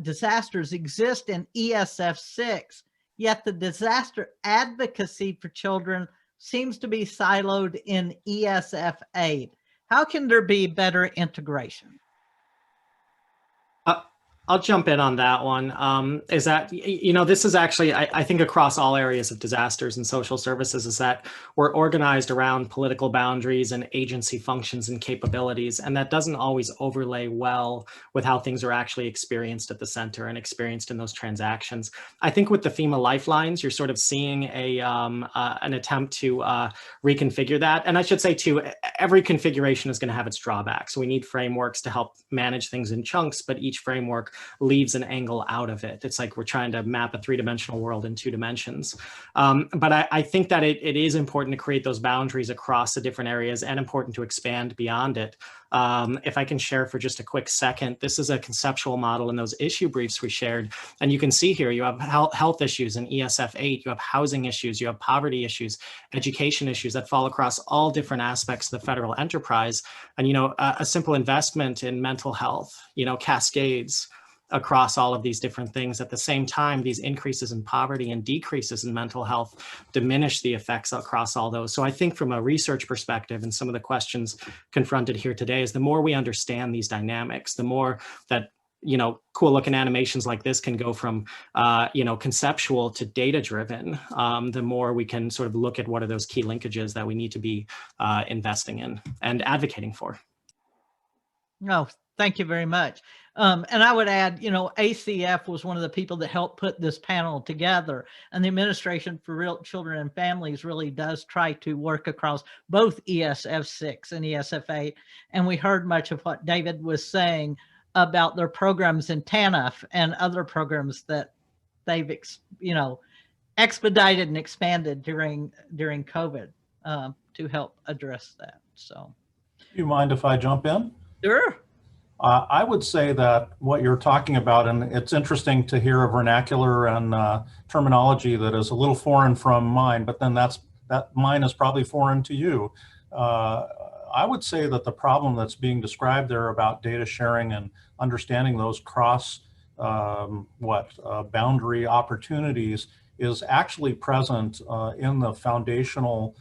disasters exist in ESF 6, yet the disaster advocacy for children seems to be siloed in ESF 8. How can there be better integration? I'll jump in on that one. Is that, you know, this is actually, I think across all areas of disasters and social services, is that we're organized around political boundaries and agency functions and capabilities. And that doesn't always overlay well with how things are actually experienced at the center and experienced in those transactions. I think with the FEMA lifelines, you're sort of seeing an attempt to reconfigure that. And I should say too, every configuration is going to have its drawbacks. So we need frameworks to help manage things in chunks, but each framework leaves an angle out of it. It's like we're trying to map a three-dimensional world in 2 dimensions. But I think that it is important to create those boundaries across the different areas and important to expand beyond it. If I can share for just a quick second, this is a conceptual model in those issue briefs we shared. And you can see here, you have health issues in ESF 8, you have housing issues, you have poverty issues, education issues that fall across all different aspects of the federal enterprise. And, you know, a simple investment in mental health, you know, cascades across all of these different things. At the same time, these increases in poverty and decreases in mental health diminish the effects across all those. So I think from a research perspective, and some of the questions confronted here today, is the more we understand these dynamics, the more that, you know, cool looking animations like this can go from, you know, conceptual to data driven, the more we can sort of look at what are those key linkages that we need to be investing in and advocating for. No, thank you very much. And I would add, you know, ACF was one of the people that helped put this panel together, and the Administration for Real Children and Families really does try to work across both ESF 6 and ESF 8. And we heard much of what David was saying about their programs in TANF and other programs that they've, you know, expedited and expanded during COVID to help address that. So, You mind if I jump in? sure. I would say that what you're talking about, and it's interesting to hear a vernacular and terminology that is a little foreign from mine, but then that mine is probably foreign to you. I would say that the problem that's being described there about data sharing and understanding those cross boundary opportunities is actually present in the foundational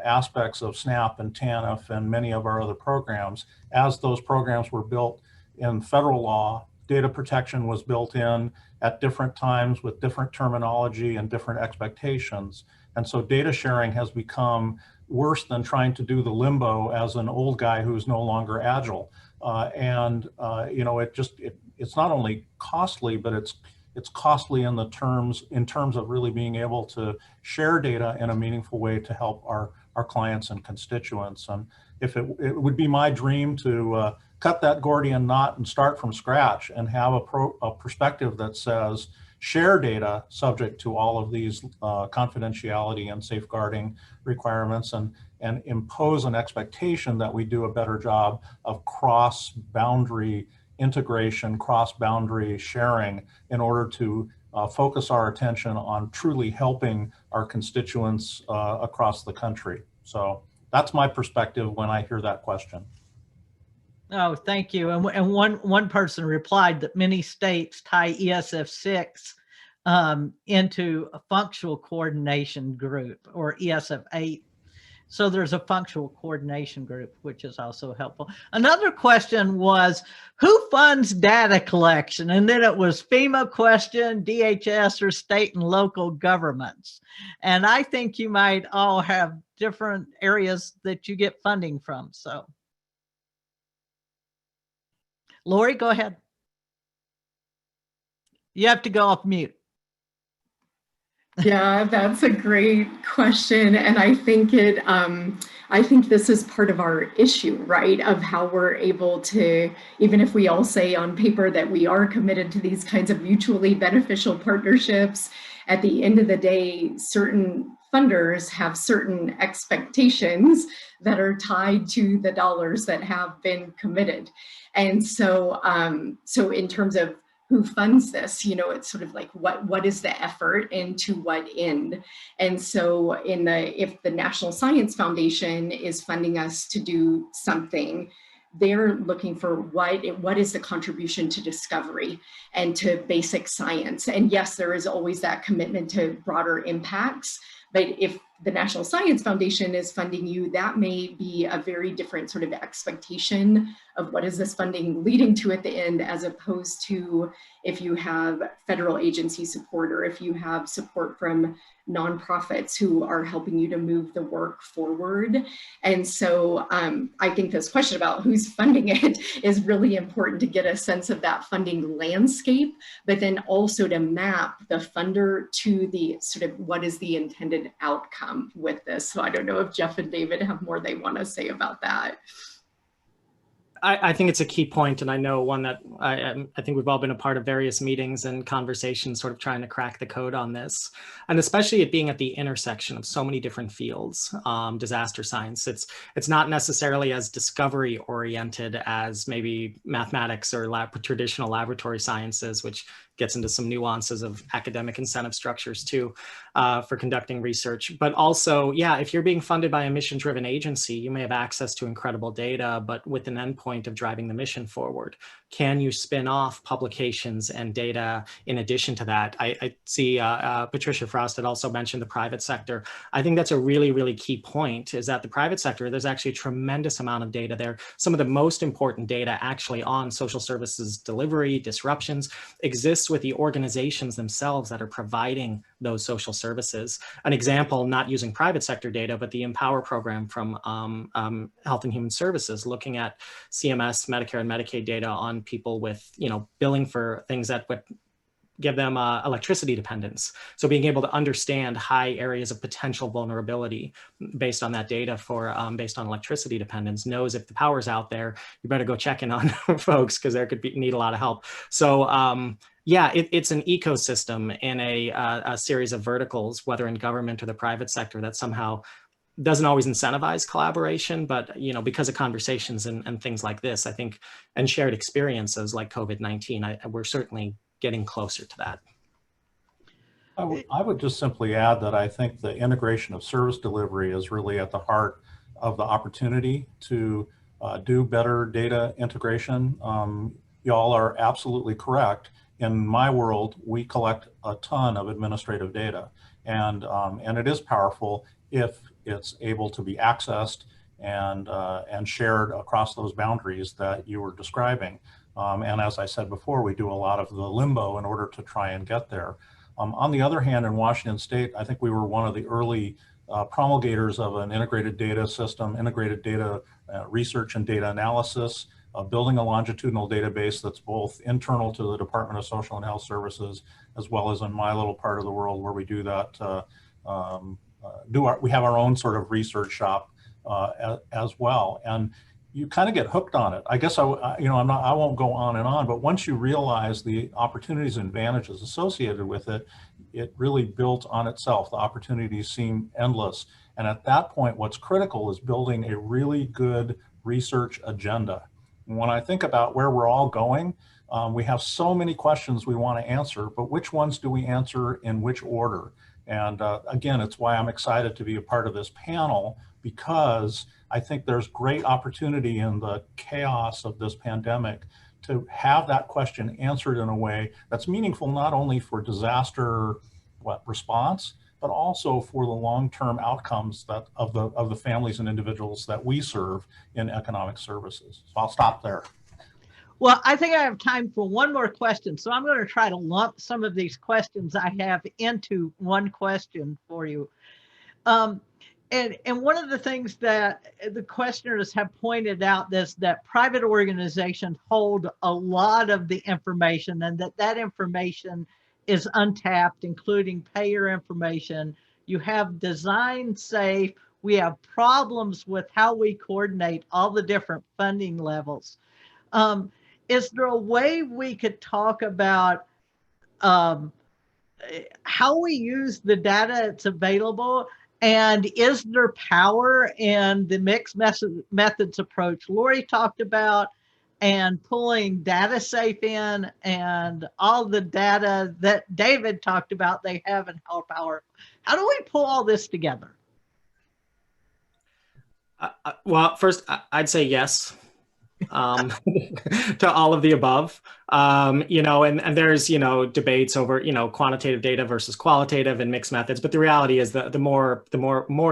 aspects of SNAP and TANF and many of our other programs. As those programs were built in federal law, data protection was built in at different times with different terminology and different expectations. And so data sharing has become worse than trying to do the limbo as an old guy who's no longer agile. You know, it's not only costly, but it's costly in terms of really being able to share data in a meaningful way to help our clients and constituents. And if it would be my dream to cut that Gordian knot and start from scratch and have a perspective that says share data subject to all of these confidentiality and safeguarding requirements, and impose an expectation that we do a better job of cross-boundary integration, cross-boundary sharing in order to focus our attention on truly helping our constituents across the country. So that's my perspective when I hear that question. Oh, thank you. And one person replied that many states tie ESF 6 into a functional coordination group, or ESF 8. So there's a functional coordination group, which is also helpful. Another question was, who funds data collection? And then it was FEMA question, DHS, or state and local governments. And I think you might all have different areas that you get funding from. So, Lori, go ahead. You have to go off mute. Yeah, that's a great question. And I think I think this is part of our issue, right? Of how we're able to, even if we all say on paper that we are committed to these kinds of mutually beneficial partnerships, at the end of the day, certain funders have certain expectations that are tied to the dollars that have been committed. And so, so in terms of who funds this, you know, it's sort of like what is the effort and to what end? And so if the National Science Foundation is funding us to do something, they're looking for what is the contribution to discovery and to basic science. And yes, there is always that commitment to broader impacts, but if the National Science Foundation is funding you, that may be a very different sort of expectation of what is this funding leading to at the end, as opposed to if you have federal agency support or if you have support from nonprofits who are helping you to move the work forward. And so I think this question about who's funding it is really important to get a sense of that funding landscape, but then also to map the funder to the sort of what is the intended outcome with this. So I don't know if Jeff and David have more they want to say about that. I think it's a key point, and I know one that I think we've all been a part of various meetings and conversations sort of trying to crack the code on this, and especially it being at the intersection of so many different fields. Disaster science, it's not necessarily as discovery oriented as maybe mathematics or traditional laboratory sciences, which gets into some nuances of academic incentive structures too, for conducting research. But also, yeah, if you're being funded by a mission-driven agency, you may have access to incredible data, but with an endpoint of driving the mission forward. Can you spin off publications and data in addition to that? I see Patricia Frost had also mentioned the private sector. I think that's a really, really key point, is that the private sector, there's actually a tremendous amount of data there. Some of the most important data actually on social services delivery, disruptions, exists with the organizations themselves that are providing those social services. An example, not using private sector data, but the Empower program from Health and Human Services, looking at CMS, Medicare and Medicaid data on people with, you know, billing for things that would give them electricity dependence. So being able to understand high areas of potential vulnerability based on that data for based on electricity dependence, knows if the power's out there, you better go check in on folks because there could need a lot of help. So yeah, it's an ecosystem in a series of verticals, whether in government or the private sector, that somehow doesn't always incentivize collaboration, but you know, because of conversations and things like this, I think, and shared experiences like COVID-19, we're certainly getting closer to that. I would just simply add that I think the integration of service delivery is really at the heart of the opportunity to do better data integration. Y'all are absolutely correct. In my world, we collect a ton of administrative data, and it is powerful if it's able to be accessed and shared across those boundaries that you were describing. And as I said before, we do a lot of the limbo in order to try and get there. On the other hand, in Washington State, I think we were one of the early promulgators of an integrated data system, integrated data research and data analysis, building a longitudinal database that's both internal to the Department of Social and Health Services, as well as in my little part of the world where we do that, we have our own sort of research shop as well. And you kind of get hooked on it. I guess I won't go on and on, but once you realize the opportunities and advantages associated with it, it really built on itself. The opportunities seem endless. And at that point, what's critical is building a really good research agenda. And when I think about where we're all going, we have so many questions we want to answer, but which ones do we answer in which order? And again, it's why I'm excited to be a part of this panel, because I think there's great opportunity in the chaos of this pandemic to have that question answered in a way that's meaningful, not only for disaster response, but also for the long-term outcomes of the families and individuals that we serve in economic services. So I'll stop there. Well, I think I have time for one more question. So I'm going to try to lump some of these questions I have into one question for you. And one of the things that the questioners have pointed out is that private organizations hold a lot of the information, and that information is untapped, including payer information. You have DesignSafe. We have problems with how we coordinate all the different funding levels. Is there a way we could talk about how we use the data that's available, and is there power in the mixed methods approach Lori talked about, and pulling DesignSafe in, and all the data that David talked about they have in how power. How do we pull all this together? Well, first, I'd say yes to all of the above. And there's, debates over, quantitative data versus qualitative and mixed methods. But the reality is that more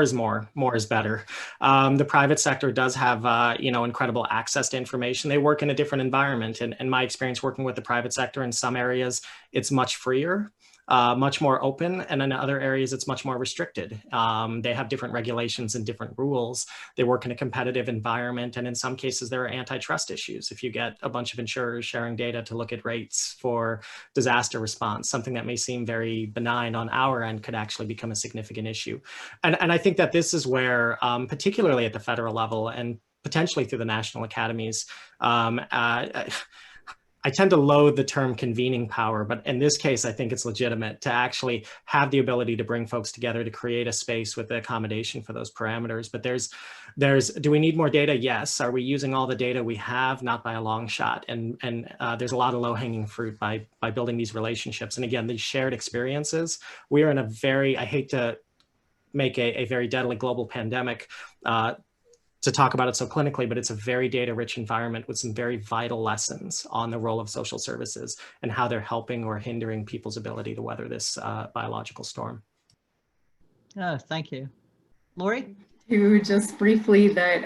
is more is better. The private sector does have, incredible access to information. They work in a different environment. And my experience working with the private sector, in some areas, it's much freer. Much more open, and in other areas it's much more restricted. They have different regulations and different rules. They work in a competitive environment, and in some cases there are antitrust issues. If you get a bunch of insurers sharing data to look at rates for disaster response, something that may seem very benign on our end could actually become a significant issue. And I think that this is where, particularly at the federal level and potentially through the national academies, I tend to loathe the term convening power, but in this case, I think it's legitimate to actually have the ability to bring folks together to create a space with the accommodation for those parameters. But do we need more data? Yes. Are we using all the data we have? Not by a long shot. And there's a lot of low-hanging fruit by building these relationships. And again, these shared experiences, we are in a very, I hate to make a very deadly global pandemic, to talk about it so clinically, but it's a very data-rich environment with some very vital lessons on the role of social services and how they're helping or hindering people's ability to weather this biological storm. Oh, thank you. Lori? Just briefly, that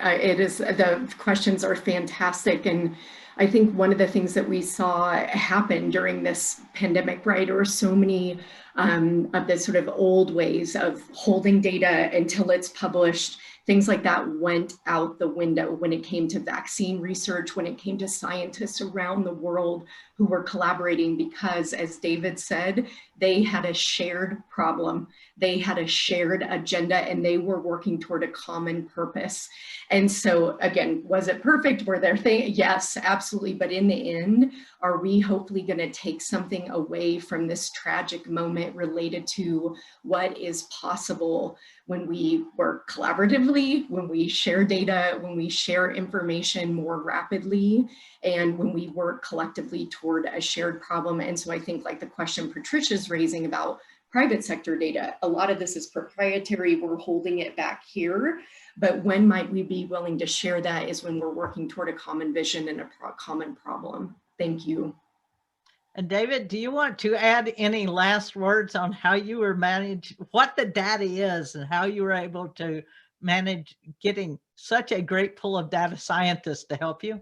the questions are fantastic. And I think one of the things that we saw happen during this pandemic, right, are so many of the sort of old ways of holding data until it's published. Things like that went out the window when it came to vaccine research, when it came to scientists around the world who were collaborating, because, as David said, they had a shared problem. They had a shared agenda, and they were working toward a common purpose. And so, again, was it perfect? Were there things? Yes, absolutely. But in the end, are we hopefully going to take something away from this tragic moment related to what is possible when we work collaboratively, when we share data, when we share information more rapidly, and when we work collectively toward a shared problem? And so I think, like the question Patricia's raising about private sector data, a lot of this is proprietary. We're holding it back here. But when might we be willing to share that is when we're working toward a common vision and a common problem. Thank you. And David, do you want to add any last words on how you were managed, what the data is, and how you were able to manage getting such a great pool of data scientists to help you?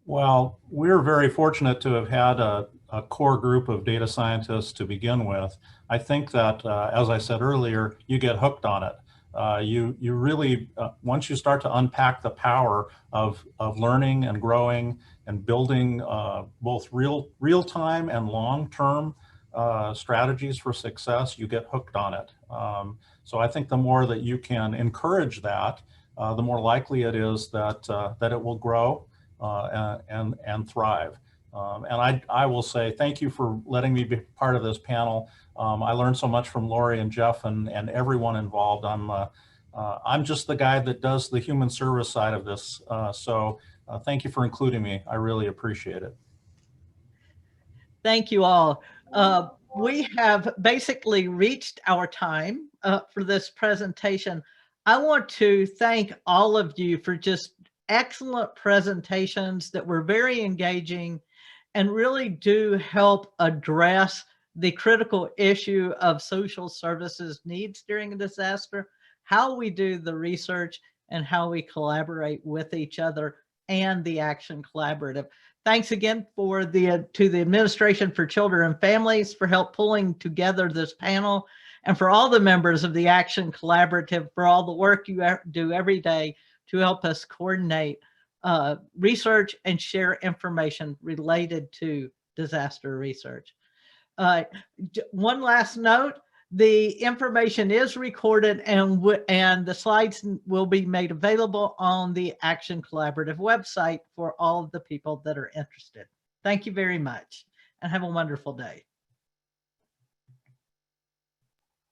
Well, we're very fortunate to have had a core group of data scientists to begin with. I think that, as I said earlier, you get hooked on it. You really, once you start to unpack the power of learning and growing and building both real-time and long-term strategies for success, you get hooked on it. So I think the more that you can encourage that, the more likely it is that it will grow and thrive. And I will say thank you for letting me be part of this panel. I learned so much from Lori and Jeff and everyone involved. I'm just the guy that does the human service side of this. So thank you for including me. I really appreciate it. Thank you all. We have basically reached our time for this presentation. I want to thank all of you for just excellent presentations that were very engaging and really do help address the critical issue of social services needs during a disaster, how we do the research, and how we collaborate with each other and the Action Collaborative. Thanks again to the Administration for Children and Families for help pulling together this panel, and for all the members of the Action Collaborative for all the work you do every day to help us coordinate research and share information related to disaster research. One last note, the information is recorded and the slides will be made available on the Action Collaborative website for all of the people that are interested. Thank you very much and have a wonderful day.